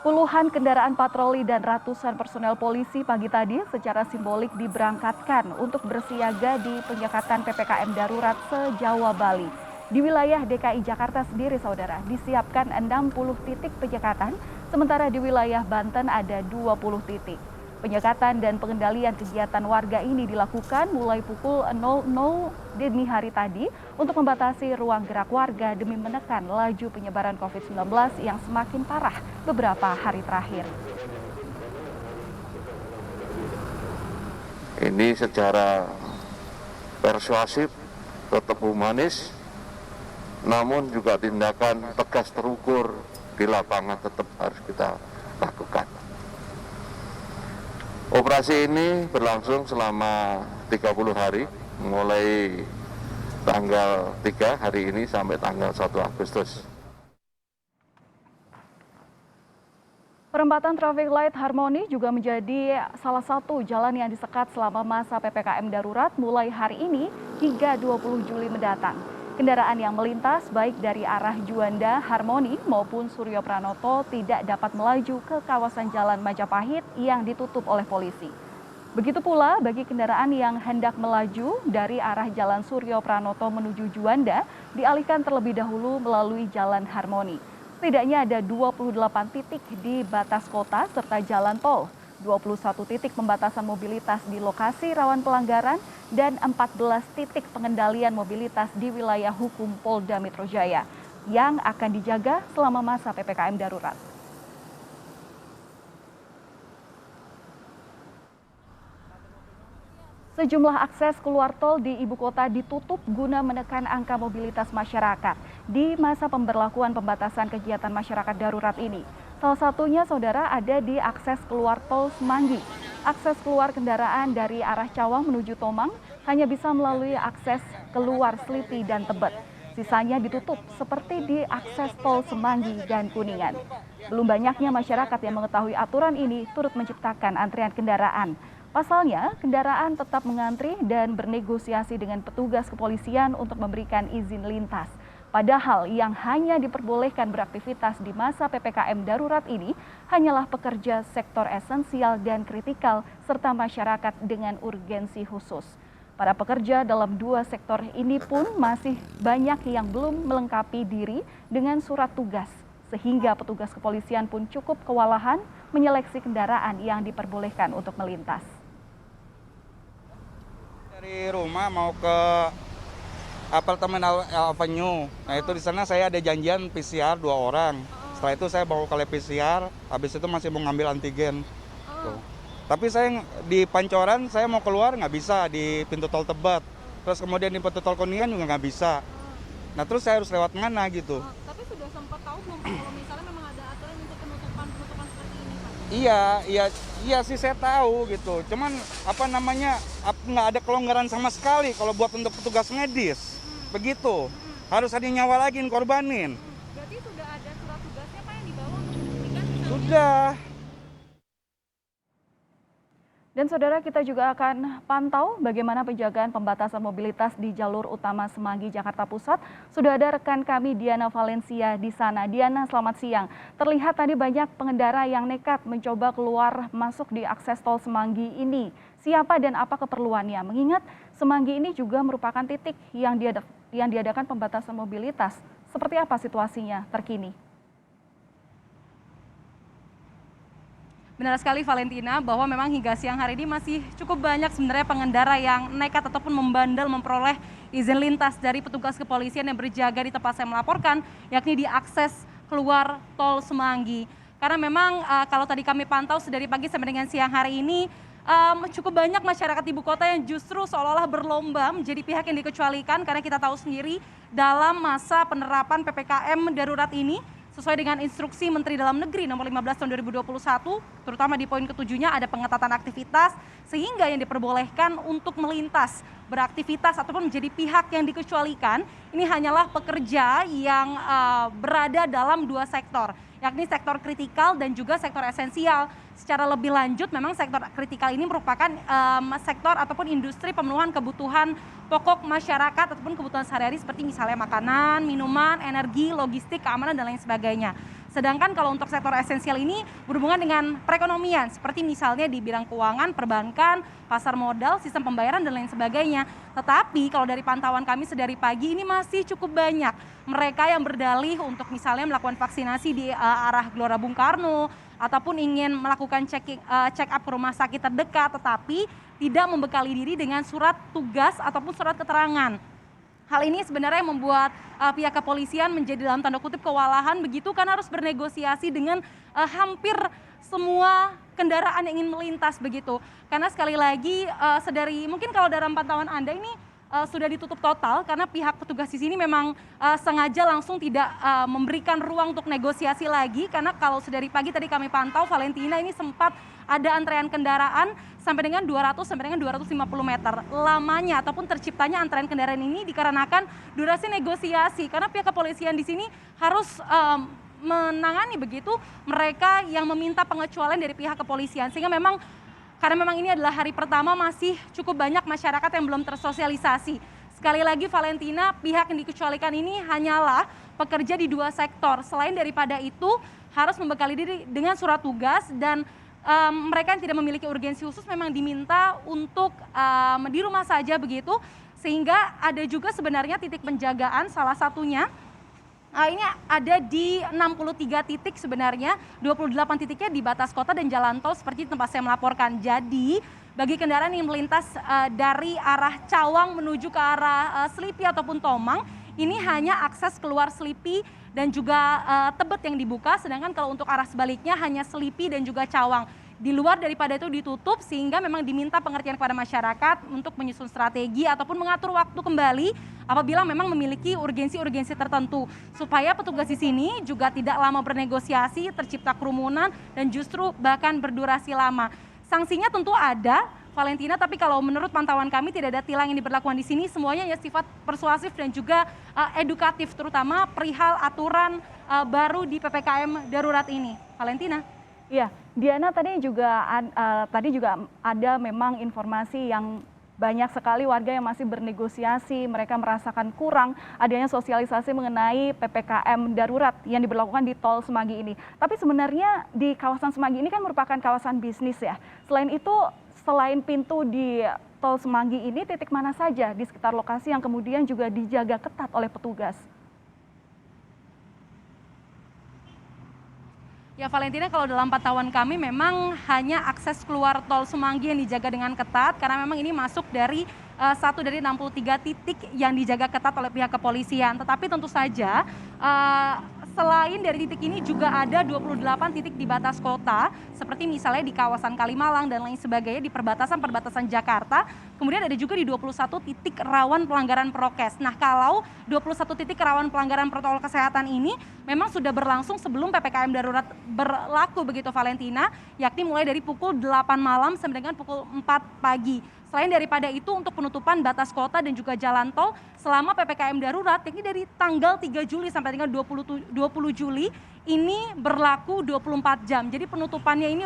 Puluhan kendaraan patroli dan ratusan personel polisi pagi tadi secara simbolik diberangkatkan untuk bersiaga di penyekatan PPKM darurat se-Jawa Bali. Di wilayah DKI Jakarta sendiri, saudara, disiapkan 60 titik penyekatan, sementara di wilayah Banten ada 20 titik. Penyekatan dan pengendalian kegiatan warga ini dilakukan mulai pukul 00 dini hari tadi untuk membatasi ruang gerak warga demi menekan laju penyebaran COVID-19 yang semakin parah beberapa hari terakhir. Ini secara persuasif, tetap humanis, namun juga tindakan tegas terukur di lapangan tetap harus kita lakukan. Operasi ini berlangsung selama 30 hari, mulai tanggal 3 hari ini sampai tanggal 1 Agustus. Perempatan traffic light Harmoni juga menjadi salah satu jalan yang disekat selama masa PPKM darurat mulai hari ini hingga 20 Juli mendatang. Kendaraan yang melintas baik dari arah Juanda, Harmoni maupun Suryo Pranoto tidak dapat melaju ke kawasan Jalan Majapahit yang ditutup oleh polisi. Begitu pula bagi kendaraan yang hendak melaju dari arah Jalan Suryo Pranoto menuju Juanda dialihkan terlebih dahulu melalui Jalan Harmoni. Setidaknya ada 28 titik di batas kota serta jalan tol, 21 titik pembatasan mobilitas di lokasi rawan pelanggaran, dan 14 titik pengendalian mobilitas di wilayah hukum Polda Metro Jaya yang akan dijaga selama masa PPKM darurat. Sejumlah akses keluar tol di ibu kota ditutup guna menekan angka mobilitas masyarakat di masa pemberlakuan pembatasan kegiatan masyarakat darurat ini. Salah satunya, saudara, ada di akses keluar tol Semanggi. Akses keluar kendaraan dari arah Cawang menuju Tomang hanya bisa melalui akses keluar Selipi dan Tebet. Sisanya ditutup seperti di akses tol Semanggi dan Kuningan. Belum banyaknya masyarakat yang mengetahui aturan ini turut menciptakan antrian kendaraan. Pasalnya, kendaraan tetap mengantri dan bernegosiasi dengan petugas kepolisian untuk memberikan izin lintas. Padahal yang hanya diperbolehkan beraktivitas di masa PPKM darurat ini hanyalah pekerja sektor esensial dan kritikal serta masyarakat dengan urgensi khusus. Para pekerja dalam dua sektor ini pun masih banyak yang belum melengkapi diri dengan surat tugas, sehingga petugas kepolisian pun cukup kewalahan menyeleksi kendaraan yang diperbolehkan untuk melintas. Dari rumah mau ke apartemen Avenue. Nah itu di sana saya ada janjian PCR 2 orang. Setelah itu saya bawa ke lab PCR, habis itu masih mau ngambil antigen. Tuh. Tapi saya di Pancoran saya mau keluar nggak bisa di pintu tol Tebet. Terus kemudian di pintu tol Kuningan juga nggak bisa. Nah terus saya harus lewat mana gitu. Tapi sudah sempat tahu belum kalau misalnya memang ada aturan untuk penutupan seperti ini, Pak? Iya sih saya tahu gitu. Cuman nggak ada kelonggaran sama sekali kalau buat untuk petugas medis. Begitu. Harus ada nyawa lagi yang korbanin. Berarti sudah ada surat tugasnya Pak yang dibawa untuk membuktikan misalnya? Sudah. Dan saudara, kita juga akan pantau bagaimana penjagaan pembatasan mobilitas di jalur utama Semanggi, Jakarta Pusat. Sudah ada rekan kami Diana Valencia di sana. Diana, selamat siang. Terlihat tadi banyak pengendara yang nekat mencoba keluar masuk di akses tol Semanggi ini. Siapa dan apa keperluannya? Mengingat Semanggi ini juga merupakan titik yang diadakan pembatasan mobilitas. Seperti apa situasinya terkini? Benar sekali Valentina, bahwa memang hingga siang hari ini masih cukup banyak sebenarnya pengendara yang nekat ataupun membandel memperoleh izin lintas dari petugas kepolisian yang berjaga di tempat saya melaporkan, yakni di akses keluar tol Semanggi. Karena memang kalau tadi kami pantau sedari pagi sampai dengan siang hari ini, cukup banyak masyarakat ibu kota yang justru seolah-olah berlomba menjadi pihak yang dikecualikan, karena kita tahu sendiri dalam masa penerapan PPKM darurat ini, sesuai dengan instruksi Menteri Dalam Negeri nomor 15 tahun 2021, terutama di poin ke-7-nya ada pengetatan aktivitas, sehingga yang diperbolehkan untuk melintas, beraktivitas ataupun menjadi pihak yang dikecualikan, ini hanyalah pekerja yang berada dalam dua sektor, yakni sektor kritikal dan juga sektor esensial. Secara lebih lanjut, memang sektor kritikal ini merupakan sektor ataupun industri pemenuhan kebutuhan pokok masyarakat ataupun kebutuhan sehari-hari seperti misalnya makanan, minuman, energi, logistik, keamanan, dan lain sebagainya. Sedangkan kalau untuk sektor esensial ini berhubungan dengan perekonomian, seperti misalnya di bidang keuangan, perbankan, pasar modal, sistem pembayaran, dan lain sebagainya. Tetapi kalau dari pantauan kami sedari pagi ini masih cukup banyak mereka yang berdalih untuk misalnya melakukan vaksinasi di arah Gelora Bung Karno, ataupun ingin melakukan check up ke rumah sakit terdekat, tetapi tidak membekali diri dengan surat tugas ataupun surat keterangan. Hal ini sebenarnya membuat pihak kepolisian menjadi dalam tanda kutip kewalahan begitu, karena harus bernegosiasi dengan hampir semua kendaraan yang ingin melintas begitu. Karena sekali lagi sedari mungkin kalau dalam pantauan Anda ini sudah ditutup total, karena pihak petugas di sini memang sengaja langsung tidak memberikan ruang untuk negosiasi lagi, karena kalau sedari pagi tadi kami pantau Valentina ini sempat ada antrean kendaraan sampai dengan 200 sampai dengan 250 meter. Lamanya ataupun terciptanya antrean kendaraan ini dikarenakan durasi negosiasi, karena pihak kepolisian di sini harus menangani begitu mereka yang meminta pengecualian dari pihak kepolisian, sehingga memang karena memang ini adalah hari pertama masih cukup banyak masyarakat yang belum tersosialisasi. Sekali lagi Valentina, pihak yang dikecualikan ini hanyalah pekerja di 2 sektor. Selain daripada itu harus membekali diri dengan surat tugas, dan mereka yang tidak memiliki urgensi khusus memang diminta untuk di rumah saja begitu. Sehingga ada juga sebenarnya titik penjagaan, salah satunya ini ada di 63 titik sebenarnya, 28 titiknya di batas kota dan jalan tol seperti tempat saya melaporkan. Jadi bagi kendaraan yang melintas dari arah Cawang menuju ke arah Selipi ataupun Tomang, ini hanya akses keluar Selipi dan juga Tebet yang dibuka, sedangkan kalau untuk arah sebaliknya hanya Selipi dan juga Cawang. Di luar daripada itu ditutup, sehingga memang diminta pengertian kepada masyarakat untuk menyusun strategi ataupun mengatur waktu kembali apabila memang memiliki urgensi-urgensi tertentu, supaya petugas di sini juga tidak lama bernegosiasi, tercipta kerumunan, dan justru bahkan berdurasi lama. Sanksinya tentu ada, Valentina, tapi kalau menurut pantauan kami tidak ada tilang yang diberlakukan di sini, semuanya ya sifat persuasif dan juga edukatif, terutama perihal aturan baru di PPKM darurat ini. Valentina. Ya, Diana, tadi juga ada memang informasi yang banyak sekali warga yang masih bernegosiasi, mereka merasakan kurang adanya sosialisasi mengenai PPKM darurat yang diberlakukan di tol Semanggi ini. Tapi sebenarnya di kawasan Semanggi ini kan merupakan kawasan bisnis ya. Selain itu, selain pintu di tol Semanggi ini, titik mana saja di sekitar lokasi yang kemudian juga dijaga ketat oleh petugas? Ya Valentina, kalau dalam pantauan kami memang hanya akses keluar tol Semanggi yang dijaga dengan ketat, karena memang ini masuk dari satu dari 63 titik yang dijaga ketat oleh pihak kepolisian. Tetapi tentu saja selain dari titik ini juga ada 28 titik di batas kota, seperti misalnya di kawasan Kalimalang dan lain sebagainya, di perbatasan Jakarta. Kemudian ada juga di 21 titik rawan pelanggaran prokes. Nah, kalau 21 titik rawan pelanggaran protokol kesehatan ini memang sudah berlangsung sebelum PPKM darurat berlaku begitu Valentina, yakni mulai dari pukul 8 malam sampai dengan pukul 4 pagi. Selain daripada itu, untuk penutupan batas kota dan juga jalan tol selama PPKM darurat, yakni dari tanggal 3 Juli sampai dengan 20 Juli, ini berlaku 24 jam. Jadi penutupannya ini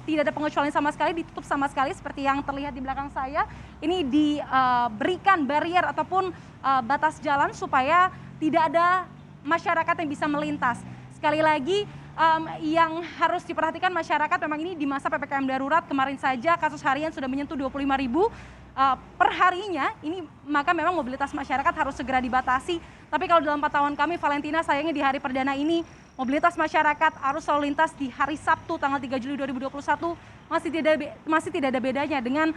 tidak ada pengecualian sama sekali, ditutup sama sekali seperti yang terlihat di belakang saya. Ini diberikan barrier ataupun batas jalan supaya tidak ada masyarakat yang bisa melintas. Sekali lagi, yang harus diperhatikan masyarakat memang ini di masa PPKM darurat, kemarin saja kasus harian sudah menyentuh 25.000 per harinya, ini maka memang mobilitas masyarakat harus segera dibatasi. Tapi kalau dalam pantauan kami Valentina, sayangnya di hari perdana ini mobilitas masyarakat arus lalu lintas di hari Sabtu tanggal 3 Juli 2021 masih tidak ada bedanya dengan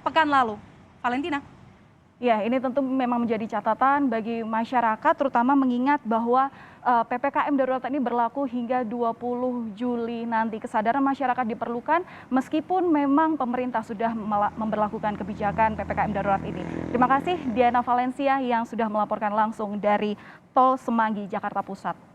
pekan lalu. Valentina. Ya, ini tentu memang menjadi catatan bagi masyarakat, terutama mengingat bahwa PPKM darurat ini berlaku hingga 20 Juli nanti. Kesadaran masyarakat diperlukan meskipun memang pemerintah sudah memberlakukan kebijakan PPKM darurat ini. Terima kasih Diana Valencia yang sudah melaporkan langsung dari Tol Semanggi, Jakarta Pusat.